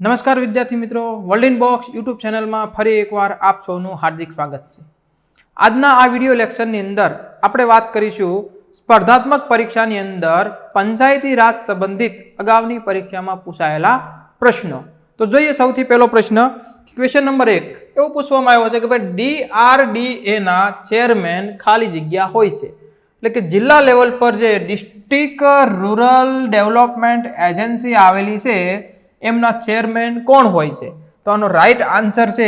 નમસ્કાર વિદ્યાર્થી મિત્રો, વર્લ્ડ ઇન બોક્સ યુટ્યુબ ચેનલમાં ફરી એકવાર આપ સૌનું હાર્દિક સ્વાગત છે। આજના આ વિડીયો લેક્ચરની અંદર આપણે વાત કરીશું સ્પર્ધાત્મક પરીક્ષાની અંદર પંચાયતી રાજ સંબંધિત અગાઉની પરીક્ષામાં પૂછાયેલા પ્રશ્નો। તો જોઈએ સૌથી પહેલો પ્રશ્ન, ક્વેશ્ચન નંબર 1 એવું પૂછવામાં આવ્યો છે કે ભાઈ DRDA ના ચેરમેન ખાલી જગ્યા હોય છે, એટલે કે જિલ્લા લેવલ પર જે ડિસ્ટ્રિક્ટ રૂરલ ડેવલપમેન્ટ એજન્સી આવેલી છે એમના ચેરમેન કોણ હોય છે? તો આનો રાઈટ આન્સર છે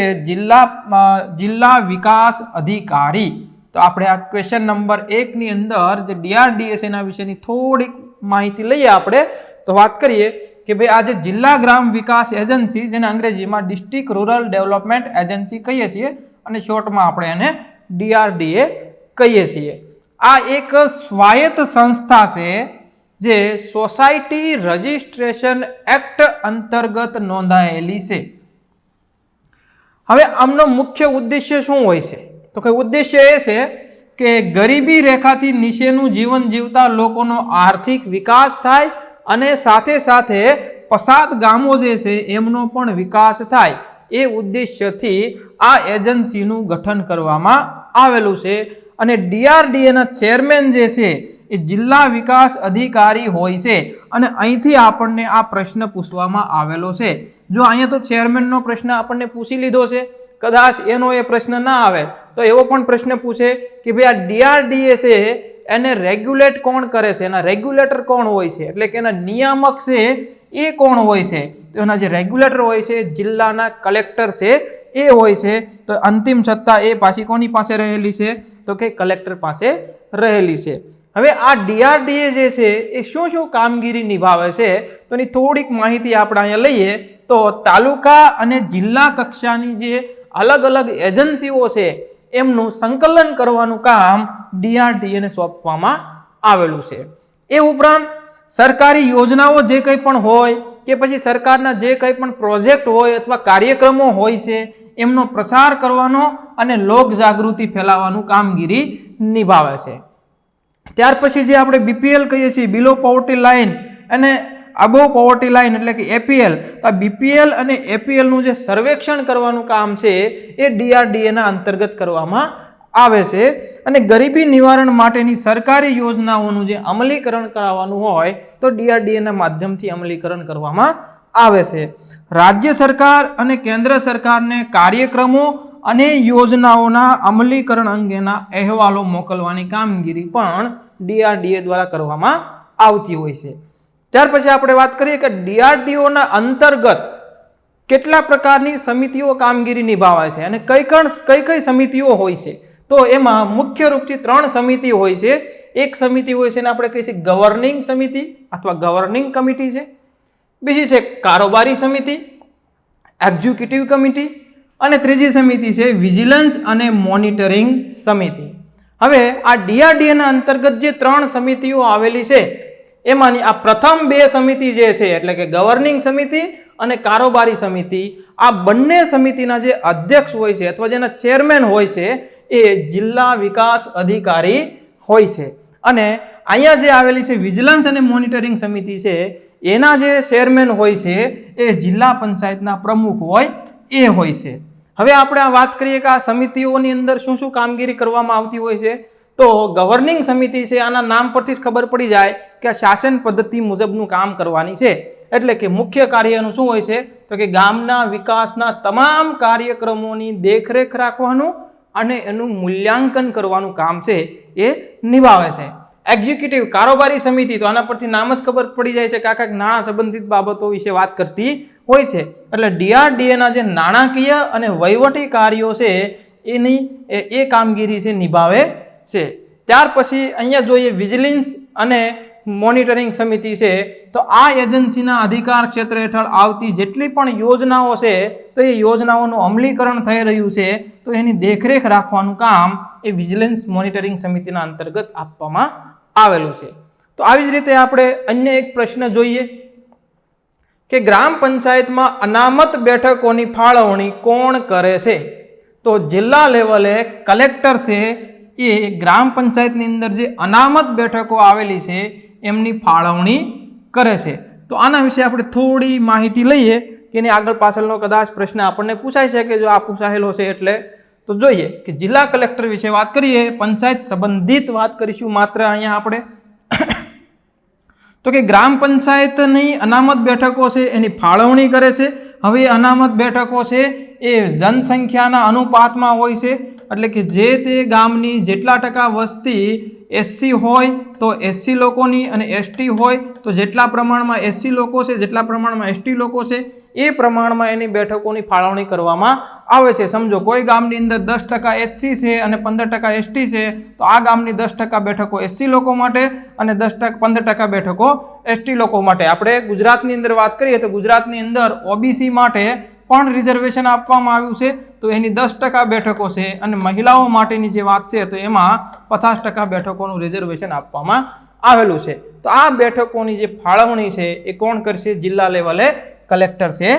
જિલ્લા વિકાસ અધિકારી। તો આપણે આ ક્વેશ્ચન નંબર 1 ની અંદર જે DRDA ના વિશેની થોડીક માહિતી લઈએ આપણે તો વાત કરીએ કે ભાઈ આ જે જિલ્લા ગ્રામ વિકાસ એજન્સી, જેને અંગ્રેજીમાં ડિસ્ટ્રિક્ટ રૂરલ ડેવલપમેન્ટ એજન્સી કહીએ છીએ અને શોર્ટમાં આપણે એને DRDA કહીએ છીએ। આ એક સ્વાયત્ત સંસ્થા છે જે સોસાયટી રજિસ્ટ્રેશન એક્ટ અંતર્ગત નોંધાયેલી છે। હવે આમનો મુખ્ય ઉદ્દેશ્ય શું હોય છે? તો કે ઉદ્દેશ્ય એ છે કે ગરીબી રેખાથી નીચેનું જીવન જીવતા લોકોનો આર્થિક વિકાસ થાય અને સાથે સાથે પછાત ગામો જે છે એમનો પણ વિકાસ થાય, એ ઉદ્દેશ્યથી આ એજન્સીનું ગઠન કરવામાં આવેલું છે। અને DRDA ના ચેરમેન જે છે એ જિલ્લા વિકાસ અધિકારી હોય છે। અને અહીંથી આપણને આ પ્રશ્ન પૂછવામાં આવેલો છે। જો અહીંયા તો ચેરમેનનો પ્રશ્ન આપણને પૂછી લીધો છે, કદાચ એનો એ પ્રશ્ન ના આવે તો એવો પણ પ્રશ્ન પૂછે કે ભાઈ આ DRDA છે એને રેગ્યુલેટ કોણ કરે છે, એના રેગ્યુલેટર કોણ હોય છે, એટલે કે એના નિયામક છે એ કોણ હોય છે? તો એના જે રેગ્યુલેટર હોય છે જિલ્લાના કલેક્ટર છે એ હોય છે। તો અંતિમ સત્તા એ પાછી કોની પાસે રહેલી છે? તો કે કલેક્ટર પાસે રહેલી છે। હવે આ DRDA જે છે એ શું શું કામગીરી નિભાવે છે તો એની થોડીક માહિતી આપણે અહીંયા લઈએ તો તાલુકા અને જિલ્લા કક્ષાની જે અલગ અલગ એજન્સીઓ છે એમનું સંકલન કરવાનું કામ DRDA ને સોંપવામાં આવેલું છે। એ ઉપરાંત સરકારી યોજનાઓ જે કંઈ પણ હોય કે પછી સરકારના જે કંઈ પણ પ્રોજેક્ટ હોય અથવા કાર્યક્રમો હોય છે એમનો પ્રચાર કરવાનો અને લોક જાગૃતિ ફેલાવવાનું કામગીરી નિભાવે છે। ત્યાર પછી જે આપણે BPL કહીએ છીએ, બિલો પોવર્ટી લાઇન અને અબોવ પોવર્ટી લાઇન એટલે કે APL, તો આ BPL અને APL નું જે સર્વેક્ષણ કરવાનું કામ છે એ DRDA ના અંતર્ગત કરવામાં આવે છે। અને ગરીબી નિવારણ માટેની સરકારી યોજનાઓનું જે અમલીકરણ કરાવવાનું હોય તો DRDA ના માધ્યમથી અમલીકરણ કરવામાં આવે છે। રાજ્ય સરકાર અને કેન્દ્ર સરકારને કાર્યક્રમો અને યોજનાઓના અમલીકરણ અંગેના અહેવાલો મોકલવાની કામગીરી પણ DRDA દ્વારા કરવામાં આવતી હોય છે। ત્યાર પછી આપણે વાત કરીએ કે DRDA ના અંતર્ગત કેટલા પ્રકારની સમિતિઓ કામગીરી નિભાવે છે અને કઈ કઈ સમિતિઓ હોય છે? તો એમાં મુખ્ય રૂપથી 3 સમિતિ હોય છે। એક સમિતિ હોય છે એને આપણે કહીએ છીએ ગવર્નિંગ સમિતિ અથવા ગવર્નિંગ કમિટી છે, બીજી છે કારોબારી સમિતિ, એક્ઝિક્યુટિવ કમિટી, અને ત્રીજી સમિતિ છે વિજિલન્સ અને મોનિટરિંગ સમિતિ। હવે આ DRDA ના અંતર્ગત જે 3 સમિતિઓ આવેલી છે એમાંની આ પ્રથમ 2 સમિતિ જે છે એટલે કે ગવર્નિંગ સમિતિ અને કારોબારી સમિતિ, આ બંને સમિતિના જે અધ્યક્ષ હોય છે અથવા જેના ચેરમેન હોય છે એ જિલ્લા વિકાસ અધિકારી હોય છે। અને અહીંયા જે આવેલી છે વિજિલન્સ અને મોનિટરિંગ સમિતિ છે એના જે ચેરમેન હોય છે એ જિલ્લા પંચાયતના પ્રમુખ હોય એ હોય છે। હવે આપણે આ વાત કરીએ કે આ સમિતિઓની અંદર શું શું કામગીરી કરવામાં આવતી હોય છે તો ગવર્નિંગ સમિતિ છે, આના નામ પરથી જ ખબર પડી જાય કે આ શાસન પદ્ધતિ મુજબનું કામ કરવાની છે। એટલે કે મુખ્ય કાર્યનું શું હોય છે તો કે ગામના વિકાસના તમામ કાર્યક્રમોની દેખરેખ રાખવાનું અને એનું મૂલ્યાંકન કરવાનું કામ છે એ નિભાવે છે। એક્ઝિક્યુટિવ કારોબારી સમિતિ, તો આના પરથી નામ જ ખબર પડી જાય છે કે આખા નાણાં સંબંધિત બાબતો વિશે વાત કરતી હોય છે। એટલે DRDA ના જે નાણાકીય અને વહીવટી કાર્યો છે એની એ કામગીરી છે નિભાવે છે। ત્યાર પછી અહીંયા જોઈએ વિજિલન્સ અને મોનિટરિંગ સમિતિ છે, તો આ એજન્સીના અધિકાર ક્ષેત્ર હેઠળ આવતી જેટલી પણ યોજનાઓ છે તો એ યોજનાઓનું અમલીકરણ થઈ રહ્યું છે તો એની દેખરેખ રાખવાનું કામ એ વિજિલન્સ મોનિટરિંગ સમિતિના અંતર્ગત આપવામાં આવેલું છે। તો આવી જ રીતે આપણે અન્ય એક પ્રશ્ન જોઈએ કે ગ્રામ પંચાયતમાં અનામત બેઠકોની ફાળવણી કોણ કરે છે? તો જિલ્લા લેવલે કલેક્ટર છે એ ગ્રામ પંચાયતની અંદર જે અનામત બેઠકો આવેલી છે એમની ફાળવણી કરે છે। તો આના વિશે આપણે થોડી માહિતી લઈએ કે એની આગળ પાછળનો કદાચ પ્રશ્ન આપણને પૂછાઈ શકે જો આ પૂછાયેલો છે એટલે. તો જોઈએ કે જિલ્લા કલેક્ટર વિશે વાત કરીએ, પંચાયત સંબંધિત વાત કરીશું માત્ર અહીંયા આપણે. તો કે ગ્રામ પંચાયતની અનામત બેઠકો છે એની ફાળવણી કરે છે. હવે અનામત બેઠકો છે એ જનસંખ્યાના અનુપાતમાં હોય છે, એટલે કે જે તે ગામની જેટલા ટકા વસ્તી એસસી હોય તો એસસી લોકોની અને એસટી હોય તો જેટલા પ્રમાણમાં એસસી લોકો છે જેટલા પ્રમાણમાં એસટી લોકો છે એ પ્રમાણમાં એની બેઠકોની ફાળવણી કરવામાં આવે છે. સમજો કોઈ ગામની અંદર 10% એસસી છે અને 15% એસટી છે તો આ ગામની 10% બેઠકો એસસી લોકો માટે અને 15% બેઠકો એસટી લોકો માટે. આપણે ગુજરાતની અંદર વાત કરીએ તો ગુજરાતની અંદર ઓબીસી માટે પણ રિઝર્વેશન આપવામાં આવ્યું છે, તો એની 10% બેઠકો છે અને મહિલાઓ માટેની જે વાત છે તો એમાં 50% બેઠકોનું રિઝર્વેશન આપવામાં આવેલું છે. તો આ બેઠકોની જે ફાળવણી છે એ કોણ કરશે? જિલ્લા લેવલે કલેક્ટર છે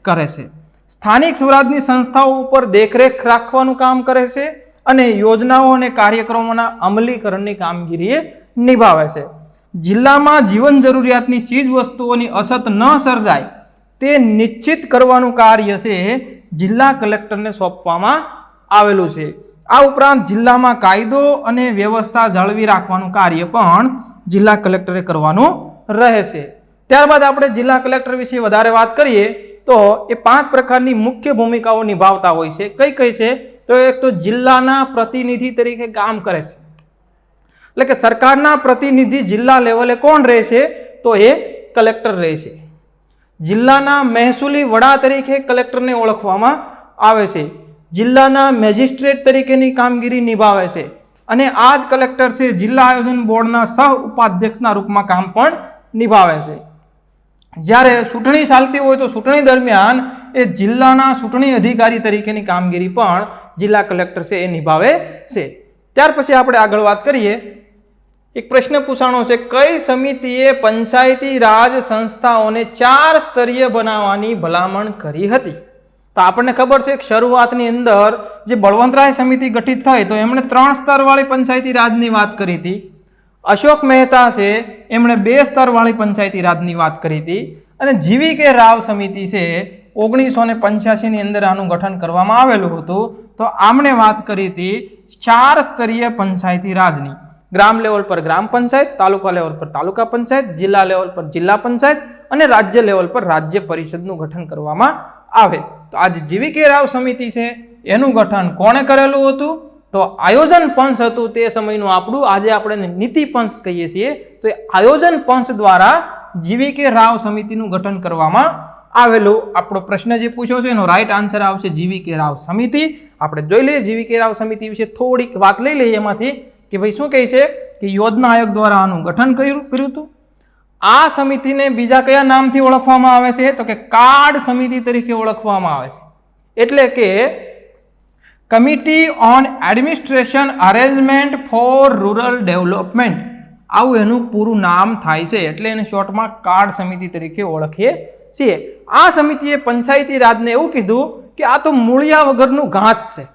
કરે છે. સ્થાનિક સ્વરાજની સંસ્થાઓ ઉપર દેખરેખ રાખવાનું કામ કરે છે અને યોજનાઓ અને કાર્યક્રમોના અમલીકરણની કામગીરી નિભાવે છે. જિલ્લામાં જીવન જરૂરિયાતની ચીજ વસ્તુઓની અછત ન સર્જાય તે નિશ્ચિત કરવાનું કાર્ય છે જિલ્લા કલેક્ટરને સોંપવામાં આવેલું છે. આ ઉપરાંત જિલ્લામાં કાયદો અને વ્યવસ્થા જાળવી રાખવાનું કાર્ય પણ જિલ્લા કલેક્ટરે કરવાનું રહે છે. ત્યારબાદ આપણે જિલ્લા કલેક્ટર વિશે વધારે વાત કરીએ તો એ 5 પ્રકારની મુખ્ય ભૂમિકાઓ નિભાવતા હોય છે. કઈ કઈ છે? તો એક તો જિલ્લાના પ્રતિનિધિ તરીકે કામ કરે છે, એટલે કે સરકારના પ્રતિનિધિ જિલ્લા લેવલે કોણ રહે છે? તો એ કલેક્ટર રહે છે. જિલ્લાના મહેસૂલી વડા તરીકે કલેક્ટરને ઓળખવામાં આવે છે. જિલ્લાના મેજિસ્ટ્રેટ તરીકેની કામગીરી નિભાવે છે અને આ જ કલેક્ટર છે જિલ્લા આયોજન બોર્ડના સહ ઉપાધ્યક્ષના રૂપમાં કામ પણ નિભાવે છે. જ્યારે ચૂંટણી ચાલતી હોય તો ચૂંટણી દરમિયાન એ જિલ્લાના ચૂંટણી અધિકારી તરીકેની કામગીરી પણ જિલ્લા કલેક્ટર છે એ નિભાવે છે. ત્યાર પછી આપણે આગળ વાત કરીએ. એક પ્રશ્ન પૂછાણો છે, કઈ સમિતિએ પંચાયતી રાજ સંસ્થાઓને 4 સ્તરીય બનાવવાની ભલામણ કરી હતી? તો આપણને ખબર છે કે શરૂઆતની અંદર જે બળવંતરાય સમિતિ ગઠિત થઈ તો એમણે 3 સ્તરવાળી પંચાયતી રાજની વાત કરી હતી. અશોક મહેતા છે એમણે 2 સ્તરવાળી પંચાયતી રાજની વાત કરી હતી અને જીવી કે રાવ સમિતિ છે 1985ની અંદર આનું ગઠન કરવામાં આવેલું હતું. તો આમણે વાત કરી હતી 4 સ્તરીય પંચાયતી રાજની. ગ્રામ લેવલ પર ગ્રામ પંચાયત, તાલુકા લેવલ પર તાલુકા પંચાયત, જિલ્લા લેવલ પર જિલ્લા પંચાયત અને રાજ્ય લેવલ પર રાજ્ય પરિષદનું ગઠન કરવામાં આવે. તો આ જીવી કે રાવ સમિતિ છે એનું ગઠન કોણે કરેલું હતું? તો આયોજન પંચ હતું તે સમયનું આપણું, આજે આપણે નીતિ પંચ કહીએ છીએ. તો એ આયોજન પંચ દ્વારા જીવી કે રાવ સમિતિનું ગઠન કરવામાં આવેલું. આપણો પ્રશ્ન જે પૂછ્યો છે એનો રાઈટ આન્સર આવશે જીવી કે રાવ સમિતિ. આપણે જોઈ લઈએ જીવી કે રાવ સમિતિ વિશે થોડીક વાત લઈ લઈએ એમાંથી કે ભાઈ શું કહે છે કે યોજના આયોગ દ્વારા આનું ગઠન કર્યું હતું. આ સમિતિને બીજા કયા નામથી ઓળખવામાં આવે છે? તો કે કાર્ડ સમિતિ તરીકે ઓળખવામાં આવે છે. એટલે કે committee on administration arrangement four rural development, આવું એનું પૂરું નામ થાય છે. એટલે એને શોર્ટમાં કાર્ડ સમિતિ તરીકે ઓળખીએ છીએ. આ સમિતિએ પંચાયતી રાજને એવું કીધું કે આ તો મૂળિયા વગરનું ઘાસ છે.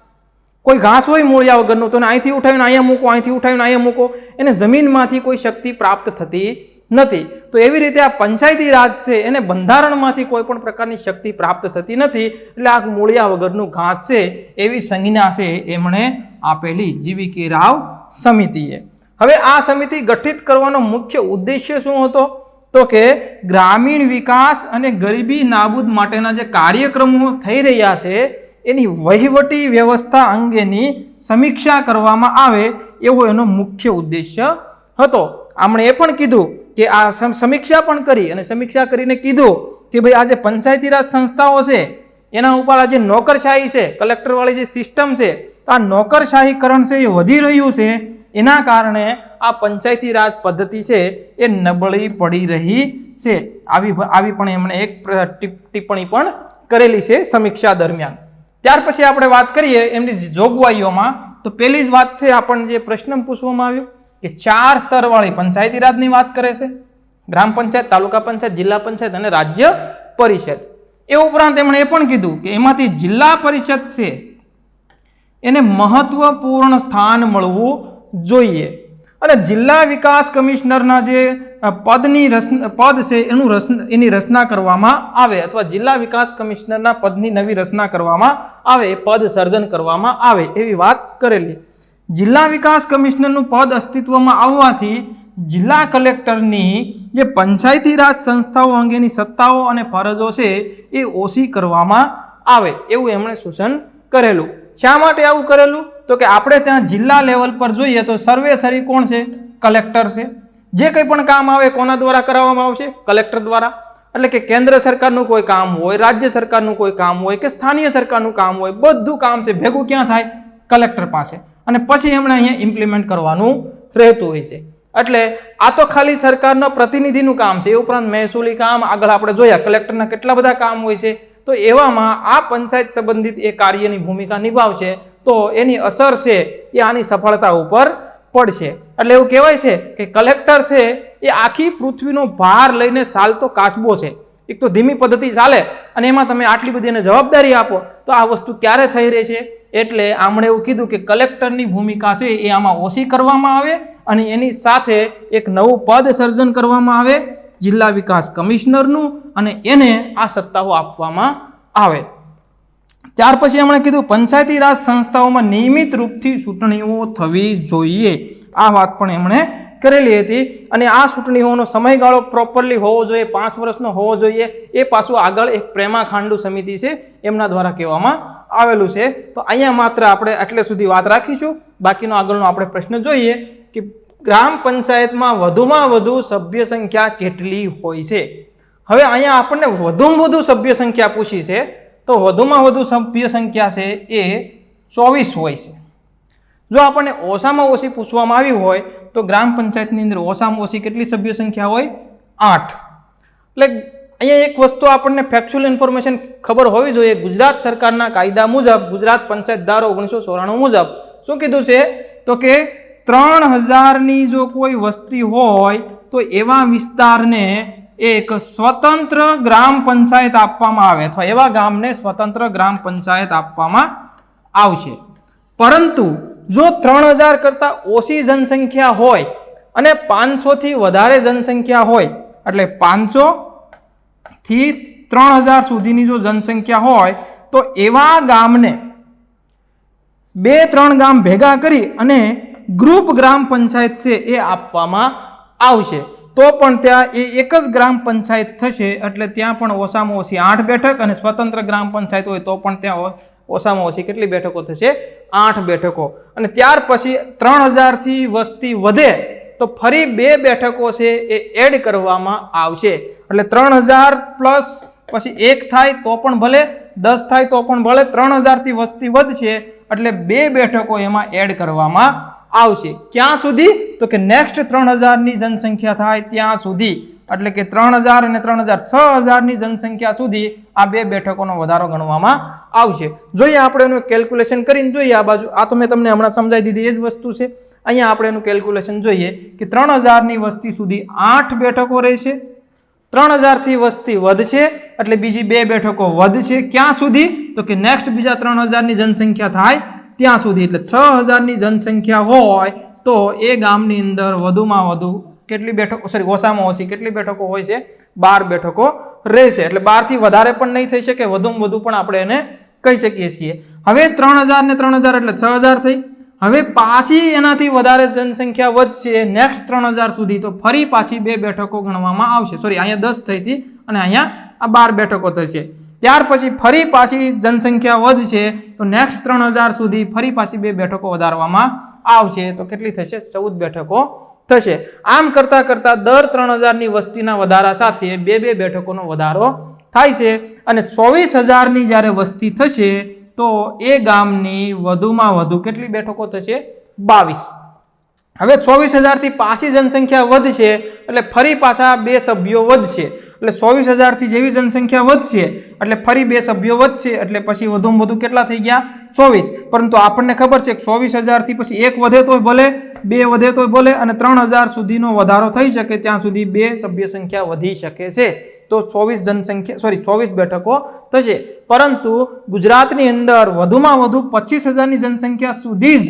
કોઈ ઘાસ હોય મૂળિયા વગરનું તો અહીંથી ઉઠાવીને અહીંયા મૂકો, અહીંથી ઉઠાવીને અહીંયા મૂકો, એને જમીનમાંથી કોઈ શક્તિ પ્રાપ્ત થતી નથી. તો એવી રીતે આ પંચાયતી રાજ છે એને બંધારણમાંથી કોઈ પણ પ્રકારની શક્તિ પ્રાપ્ત થતી નથી. એટલે આ મૂળિયા વગરનું ઘાસ છે એવી સંજ્ઞા છે એમણે આપેલી જીવી કે રાવ સમિતિએ. હવે આ સમિતિ ગઠિત કરવાનો મુખ્ય ઉદ્દેશ્ય શું હતો? તો કે ગ્રામીણ વિકાસ અને ગરીબી નાબૂદ માટેના જે કાર્યક્રમો થઈ રહ્યા છે એની વહીવટી વ્યવસ્થા અંગેની સમીક્ષા કરવામાં આવે એવો એનો મુખ્ય ઉદ્દેશ્ય હતો. આમણે એ પણ કીધું કે આ સમીક્ષા પણ કરી અને સમીક્ષા કરીને કીધું કે ભાઈ આ જે પંચાયતી રાજ સંસ્થાઓ છે એના ઉપર આ જે નોકરશાહી છે, કલેક્ટરવાળી જે સિસ્ટમ છે, તો આ નોકરશાહીકરણ છે એ વધી રહ્યું છે. એના કારણે આ પંચાયતી રાજ પદ્ધતિ છે એ નબળી પડી રહી છે. આવી પણ એમણે એક ટિપ્પણી પણ કરેલી છે સમીક્ષા દરમિયાન. ત્યાર પછી આપણે વાત કરીએ એમની જોગવાઈઓમાં. તો પહેલી જ વાત છે આપણને જે પ્રશ્ન પૂછવામાં આવ્યો કે 4 સ્તરવાળી પંચાયતી રાજની વાત કરે છે. ગ્રામ પંચાયત, તાલુકા પંચાયત, જિલ્લા પંચાયત અને રાજ્ય પરિષદ. એ ઉપરાંત એમણે એ પણ કીધું કે એમાંથી જિલ્લા પરિષદ છે એને મહત્વપૂર્ણ સ્થાન મળવું જોઈએ. અને જિલ્લા વિકાસ કમિશનરના જે પદ છે એની રચના કરવામાં આવે અથવા જિલ્લા વિકાસ કમિશનરના પદની નવી રચના કરવામાં આવે, પદ સર્જન કરવામાં આવે એવી વાત કરેલી. જિલ્લા વિકાસ કમિશનરનું પદ અસ્તિત્વમાં આવવાથી જિલ્લા કલેક્ટરની જે પંચાયતી રાજ સંસ્થાઓ અંગેની સત્તાઓ અને ફરજો છે એ ઓછી કરવામાં આવે એવું એમણે સૂચન કરેલું. શા માટે આવું કરેલું? તો કે આપણે ત્યાં જિલ્લા લેવલ પર જોઈએ તો સર્વેસરી કોણ છે? કલેક્ટર છે. જે કંઈ પણ કામ આવે કોના દ્વારા કરાવવામાં આવશે? કલેક્ટર દ્વારા. એટલે કે કેન્દ્ર સરકારનું કોઈ કામ હોય, રાજ્ય સરકારનું કોઈ કામ હોય કે સ્થાનીય સરકારનું કામ હોય, બધું કામ છે ભેગું ક્યાં થાય? કલેક્ટર પાસે. અને પછી એમણે અહીંયા ઇમ્પ્લિમેન્ટ કરવાનું રહેતું હોય છે. એટલે આ તો ખાલી સરકારના પ્રતિનિધિનું કામ છે. એ ઉપરાંત મહેસૂલી કામ આગળ આપણે જોયા, કલેક્ટરના કેટલા બધા કામ હોય છે. તો એવામાં આ પંચાયત સંબંધિત એ કાર્યની ભૂમિકા નિભાવશે તો એની અસર છે એ આની સફળતા ઉપર પડશે. એટલે એવું કહેવાય છે કે કલેક્ટર છે એ આખી પૃથ્વીનો ભાર લઈને ચાલતો કાસબો છે. એક તો ધીમી પદ્ધતિ ચાલે અને એમાં તમે આટલી બધી એને જવાબદારી આપો તો આ વસ્તુ ક્યારે થઈ રહી છે? એટલે આમણે એવું કીધું કે કલેક્ટરની ભૂમિકા છે એ આમાં ઓછી કરવામાં આવે અને એની સાથે એક નવું પદ સર્જન કરવામાં આવે જિલ્લા વિકાસ કમિશનરનું અને એને આ સત્તાઓ આપવામાં આવે. ત્યાર પછી એમણે કીધું પંચાયતી રાજ સંસ્થાઓમાં નિયમિત રૂપથી ચૂંટણીઓ થવી જોઈએ. આ વાત પણ એમણે કરેલી હતી અને આ ચૂંટણીઓનો સમયગાળો પ્રોપરલી હોવો જોઈએ, 5 વર્ષનો હોવો જોઈએ. એ પાછું આગળ એક પ્રેમા ખાંડુ સમિતિ છે એમના દ્વારા કહેવામાં આવેલું છે. તો અહીંયા માત્ર આપણે એટલે સુધી વાત રાખીશું. બાકીનો આગળનો આપણે પ્રશ્ન જોઈએ કે ગ્રામ પંચાયતમાં વધુમાં વધુ સભ્ય સંખ્યા કેટલી હોય છે? હવે અહીંયા આપણને વધુમાં વધુ સભ્ય સંખ્યા પૂછી છે તો વધુમાં વધુ સભ્ય સંખ્યા છે એ 24 હોય છે. જો આપણને ઓછામાં ઓછી પૂછવામાં આવી હોય તો ગ્રામ પંચાયતની અંદર ઓછામાં ઓછી કેટલી સભ્ય સંખ્યા હોય? 8. એટલે અહીંયા એક વસ્તુ આપણને ફેક્ચ્યુઅલ ઇન્ફોર્મેશન ખબર હોવી જોઈએ. ગુજરાત સરકારના કાયદા મુજબ, ગુજરાત પંચાયત ધારો 1994 મુજબ શું કીધું છે? તો કે 3000ની જો કોઈ વસ્તી હોય તો એવા વિસ્તારને એક સ્વતંત્ર ગ્રામ પંચાયત આપવામાં આવે અથવા એવા ગામને સ્વતંત્ર ગ્રામ પંચાયત આપવામાં આવશે. પરંતુ જો 3000 કરતાં ઓછી જનસંખ્યા હોય અને 500થી વધારે જનસંખ્યા હોય એટલે 500 થી 3000 સુધીની જો જનસંખ્યા હોય તો એવા ગામને 2-3 ગામ ભેગા કરી અને ગ્રુપ ગ્રામ પંચાયત છે એ આપવામાં આવશે. તો પણ ત્યાં એ એક જ ગ્રામ પંચાયત થશે એટલે ત્યાં પણ ઓછામાં ઓછી 8 બેઠક અને સ્વતંત્ર ગ્રામ પંચાયત હોય તો પણ ત્યાં ઓછામાં ઓછી કેટલી બેઠકો થશે? 8 બેઠકો. અને ત્યાર પછી 3000થી વસ્તી વધે તો ફરી 2 બેઠકો છે એ એડ કરવામાં આવશે. એટલે 3000 પ્લસ પછી 1 થાય તો પણ ભલે, 10 થાય તો પણ ભલે, 3000થી વસ્તી વધશે એટલે 2 બેઠકો એમાં એડ કરવામાં આવશે. ક્યાં સુધી? તો કે નેક્સ્ટ 3000ની જનસંખ્યા થાય ત્યાં સુધી. એટલે કે 3000 અને 3000 6000ની જનસંખ્યા સુધી આ 2 બેઠકોનો વધારો ગણવામાં આવશે. જોઈએ આપણે એનું કેલ્ક્યુલેશન કરીને જોઈએ. આ બાજુ આ તો મેં તમને હમણાં સમજાવી દીધી એ જ વસ્તુ છે. અહીંયા આપણે એનું કેલ્ક્યુલેશન જોઈએ કે 3000ની વસ્તી સુધી 8 બેઠકો રહેશે. 3000થી વસ્તી વધશે એટલે બીજી 2 બેઠકો વધશે. ક્યાં સુધી? તો કે નેક્સ્ટ બીજા 3000ની જનસંખ્યા થાય ત્યાં સુધી. એટલે 6000ની જનસંખ્યા હોય તો એ ગામની અંદર વધુમાં વધુ કેટલી બેઠકો, ઓછામાં ઓછી કેટલી બેઠકો હોય છે? 12 બેઠકો રહેશે. એટલે 12થી વધારે પણ નહીં થઈ શકે, વધુમાં વધુ પણ આપણે એને કહી શકીએ છીએ. હવે 3000 ને 3000 એટલે 6000 થઈ. હવે પાછી એનાથી વધારે જનસંખ્યા વધશે નેક્સ્ટ 3000 સુધી તો ફરી પાછી 2 બેઠકો ગણવામાં આવશે. અહીંયા 10 થઈ હતી અને અહીંયા આ 12 બેઠકો થશે. ત્યાર પછી ફરી પાછી જનસંખ્યા વધશે તો નેક્સ્ટ 3000 સુધી ફરી પાછી 2 બેઠકો વધારવામાં આવશે તો કેટલી થશે? 14 બેઠકો થશે. આમ કરતા કરતા દર 3000ની વસ્તીના વધારા સાથે 2 બેઠકોનો વધારો થાય છે અને 24000ની જ્યારે વસ્તી થશે તો એ ગામની વધુમાં વધુ કેટલી બેઠકો થશે? 22. હવે 24000થી પાછી જનસંખ્યા વધશે એટલે ફરી પાછા 2 સભ્યો વધશે. એટલે 24000થી જેવી જનસંખ્યા વધશે એટલે ફરી 2 સભ્યો વધશે એટલે પછી વધુમાં વધુ કેટલા થઈ ગયા? 24. પરંતુ આપણને ખબર છે કે 24000થી પછી 1 વધે તોય ભલે, 2 વધે તોય ભલે અને 3000 સુધીનો વધારો થઈ શકે ત્યાં સુધી 2 સભ્ય સંખ્યા વધી શકે છે. તો 24 બેઠકો થશે. પરંતુ ગુજરાતની અંદર વધુમાં વધુ 25000ની જનસંખ્યા સુધી જ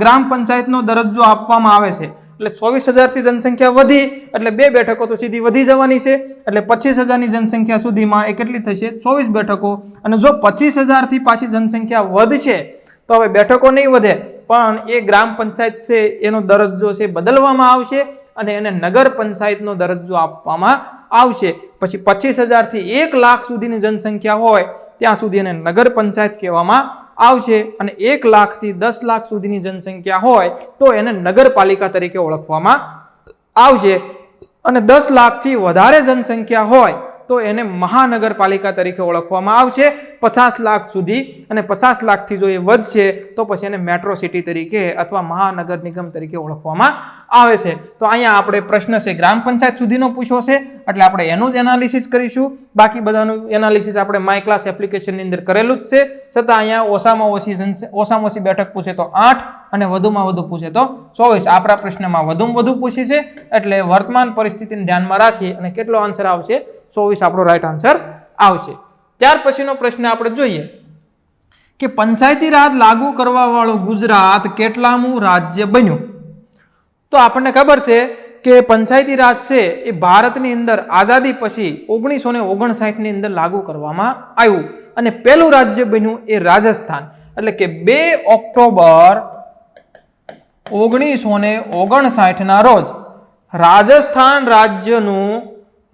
ગ્રામ પંચાયતનો દરજ્જો આપવામાં આવે છે. એટલે 24,000 થી જનસંખ્યા વધી એટલે 2 બેઠકો તો સીધી વધી જવાની છે, એટલે 25,000 ની જનસંખ્યા સુધીમાં એ કેટલી થશે 24 બેઠકો. અને જો 25,000 થી પાછી જનસંખ્યા વધશે તો હવે બેઠકો નહીં વધે, પણ એ ગ્રામ પંચાયત છે એનો દરજ્જો છે બદલવામાં આવશે અને એને નગર પંચાયતનો દરજ્જો આપવામાં આવશે. પછી 25,000 થી 1 લાખ સુધીની જનસંખ્યા હોય ત્યાં સુધી એને નગર પંચાયત કહેવામાં આવશે અને 1 લાખ થી 10 લાખ સુધીની જનસંખ્યા હોય તો એને નગરપાલિકા તરીકે ઓળખવામાં આવશે અને 10 લાખ થી વધારે જનસંખ્યા હોય તો એને મહાનગરપાલિકા તરીકે ઓળખવામાં આવશે 50 લાખ સુધી, અને 50 લાખથી જો એ વધશે તો પછી એને મેટ્રો સિટી તરીકે અથવા મહાનગર નિગમ તરીકે ઓળખવામાં આવે છે. તો અહીંયા આપણે પ્રશ્ન છે ગ્રામ પંચાયત સુધીનો પૂછ્યો છે એટલે આપણે એનું જ એનાલિસિસ કરીશું. બાકી બધાનું એનાલિસિસ આપણે માય ક્લાસ એપ્લિકેશનની અંદર કરેલું જ છે, છતાં અહીંયા ઓછામાં ઓછી બેઠક પૂછે તો 8 અને વધુમાં વધુ પૂછે તો 24. આપણા પ્રશ્નમાં વધુમાં વધુ પૂછી છે એટલે વર્તમાન પરિસ્થિતિને ધ્યાનમાં રાખી અને કેટલો આન્સર આવશે 24 આપણો રાઈટ આન્સર આવશે. ત્યાર પછીનો પ્રશ્ન આપણે જોઈએ કે પંચાયતી રાજ લાગુ કરવા વાળું ગુજરાત કેટલામું રાજ્ય બન્યું. તો આપણને ખબર છે કે પંચાયતી રાજ છે એ ભારતની અંદર આઝાદી પછી 1959 ની અંદર લાગુ કરવામાં આવ્યું અને પહેલું રાજ્ય બન્યું એ રાજસ્થાન. એટલે કે 2 ઓક્ટોબર 1959 ના રોજ રાજસ્થાન રાજ્યનું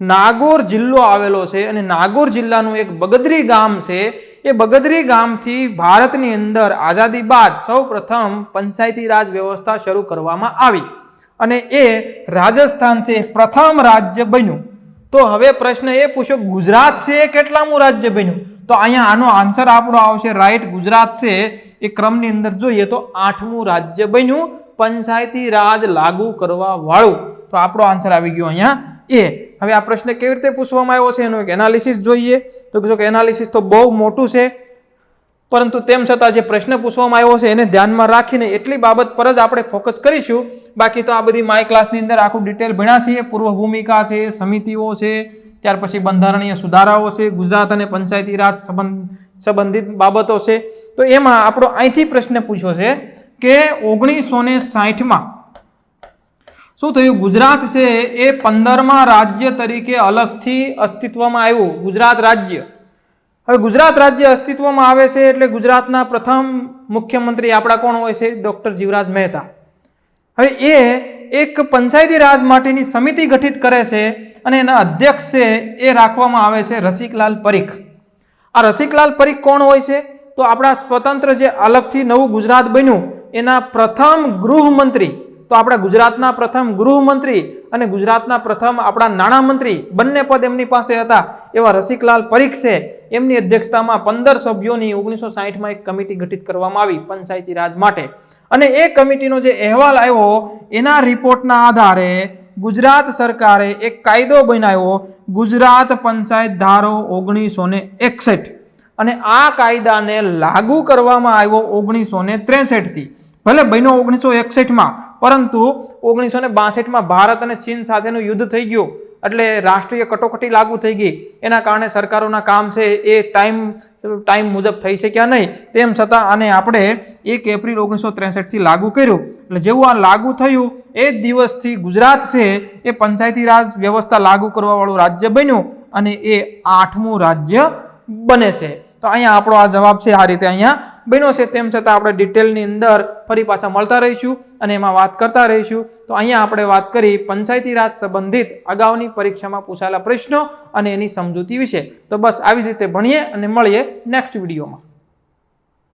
નાગોર જિલ્લો આવેલો છે અને નાગોર જિલ્લાનું એક બગદરી ગામ છે. એ બગદરી ગામથી ભારતની અંદર આઝાદી બાદ સૌપ્રથમ પંચાયતી રાજ વ્યવસ્થા શરૂ કરવામાં આવી અને એ રાજસ્થાન છે પ્રથમ રાજ્ય બન્યું. તો હવે પ્રશ્ન એ પૂછ્યો ગુજરાત છે એ કેટલામું રાજ્ય બન્યું? તો અહીંયા આનો આન્સર આપણો આવશે રાઈટ. ગુજરાત છે એ ક્રમની અંદર જોઈએ તો 8મું રાજ્ય બન્યું પંચાયતી રાજ લાગુ કરવા વાળું. તો આપણો આન્સર આવી ગયો અહીંયા એ. હવે આ પ્રશ્ન કેવી રીતે પૂછવામાં આવ્યો છે એનું એક એનાલિસિસ જોઈએ. તો જો કે એનાલિસિસ તો બહુ મોટું છે, પરંતુ તેમ છતાં જે પ્રશ્ન પૂછવામાં આવ્યો છે એને ધ્યાનમાં રાખીને એટલી બાબત પર જ આપણે ફોકસ કરીશું. બાકી તો આ બધી માય ક્લાસની અંદર આખું ડિટેલ ભણ્યા છીએ. પૂર્વ ભૂમિકા છે, સમિતિઓ છે, ત્યાર પછી બંધારણીય સુધારાઓ છે, ગુજરાત અને પંચાયતી રાજ સંબંધિત બાબતો છે. તો એમાં આપણો અહીંથી પ્રશ્ન પૂછ્યો છે કે 1960માં શું થયું? ગુજરાત છે એ 15મા રાજ્ય તરીકે અલગથી અસ્તિત્વમાં આવ્યું ગુજરાત રાજ્ય. હવે ગુજરાત રાજ્ય અસ્તિત્વમાં આવે છે એટલે ગુજરાતના પ્રથમ મુખ્યમંત્રી આપણા કોણ હોય છે? ડોક્ટર જીવરાજ મહેતા. હવે એ એક પંચાયતી રાજ માટેની સમિતિ ગઠિત કરે છે અને એના અધ્યક્ષ છે એ રાખવામાં આવે છે રસિકલાલ પરીખ. આ રસિકલાલ પરીખ કોણ હોય છે? તો આપણા સ્વતંત્ર જે અલગથી નવું ગુજરાત બન્યું એના પ્રથમ ગૃહમંત્રી. તો આપણા ગુજરાતના પ્રથમ ગૃહમંત્રી અને ગુજરાતના પ્રથમ આપણા નાણામંત્રી બંને પદ એમની પાસે હતા એવા રસિકલાલ પરીખ છે. એમની અધ્યક્ષતામાં 15 સભ્યોની 1960માં એક કમિટી ગઠિત કરવામાં આવી પંચાયતી રાજ માટે અને એ કમિટીનો જે અહેવાલ આવ્યો એના રિપોર્ટના આધારે ગુજરાત સરકારે એક કાયદો બનાવ્યો ગુજરાત પંચાયત ધારો 1961 અને આ કાયદાને લાગુ કરવામાં આવ્યો 1963 થી. ભલે બન્યો 1961માં, પરંતુ 1962માં ભારત અને ચીન સાથેનું યુદ્ધ થઈ ગયું એટલે રાષ્ટ્રીય કટોકટી લાગુ થઈ ગઈ. એના કારણે સરકારોના કામ છે એ ટાઈમ મુજબ થઈ શક્યા નહીં. તેમ છતાં આને આપણે 1 એપ્રિલ 1963 થી લાગુ કર્યું. એટલે જેવું આ લાગુ થયું એ જ દિવસથી ગુજરાત છે એ પંચાયતી રાજ વ્યવસ્થા લાગુ કરવા વાળું રાજ્ય બન્યું અને એ 8મું રાજ્ય બને છે. તો અહીંયા આપણો આ જવાબ છે આ રીતે અહીંયા બન્યો છે. તેમ છતાં આપણે ડિટેલની અંદર ફરી પાછા મળતા રહીશું અને એમાં વાત કરતા રહીશું. તો અહીંયા આપણે વાત કરી પંચાયતી રાજ સંબંધિત અગાઉની પરીક્ષામાં પૂછાયેલા પ્રશ્નો અને એની સમજૂતી વિશે. તો બસ આવી જ રીતે ભણીએ અને મળીએ નેક્સ્ટ વિડીયોમાં.